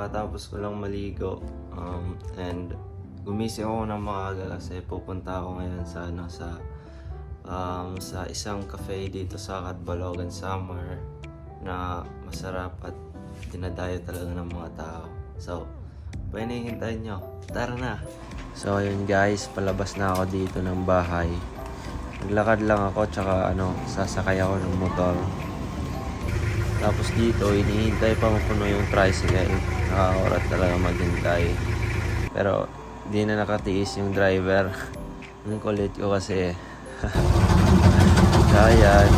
kakatapos ko lang maligo. And gumising ako ng maaga kasi pupunta ako ngayon sa isang cafe dito sa Catbalogan Summer na masarap at dinadayo talaga ng mga tao. So, pahinihintay nyo. Tara na! So, ayun guys, palabas na ako dito ng bahay. Naglakad lang ako tsaka sasakay ako ng motor. Tapos dito, hinihintay pa mapuno yung tricycle. Nakakaorat talaga maghintay. Pero, di na nakatiis yung driver. Ang kulit ko kasi. Kaya yan,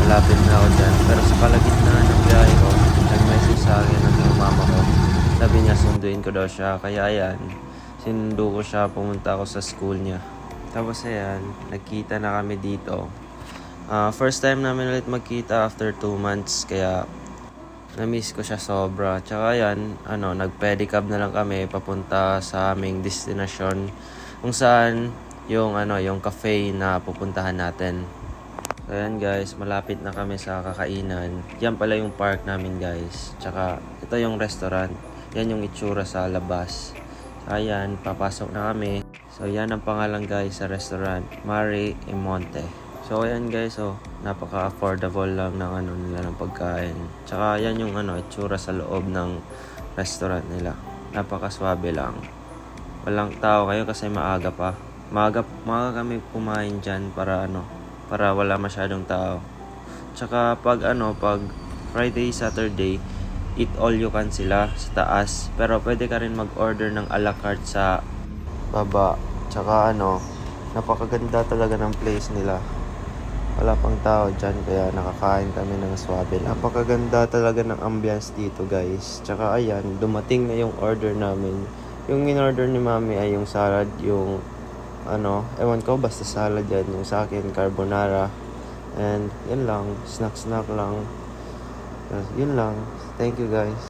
malapit na ako dyan. Pero sa kalagitnaan ng biyahe ko, nag-message sa akin ng mama ko. Sabi niya, sunduin ko daw siya. Kaya yan, sinundo ko siya, pumunta ako sa school niya. Tapos ayan, nagkita na kami dito. First time namin ulit magkita after 2 months, kaya na-miss ko siya sobra. Tsaka yan, nag-pedicab na lang kami papunta sa aming destinasyon kung saan yung cafe na pupuntahan natin. So ayan guys, malapit na kami sa kakainan. Yan pala yung park namin guys. Tsaka ito yung restaurant. Yan yung itsura sa labas. Ayan, papasok na kami. So yan ang pangalan guys sa restaurant, Mare y Monte. So ayan guys, napaka-affordable lang ng nila ng pagkain. Tsaka yan yung itsura sa loob ng restaurant nila. Napaka-swabe lang. Walang tao kayo kasi maaga pa. Maaga kami kumain diyan para wala masyadong tao. Tsaka pag Friday, Saturday, eat all you can sila sa taas. Pero pwede ka rin mag-order ng a la carte sa baba. Tsaka napakaganda talaga ng place nila. Wala pang tao dyan kaya nakakain kami ng swabe. Napakaganda talaga ng ambience dito guys. Tsaka ayan, dumating na yung order namin. Yung in-order ni mami ay yung salad, yung ewan ko, basta salad yan. Yung sa akin, carbonara. And yun lang, snack lang. Yun lang. Thank you guys.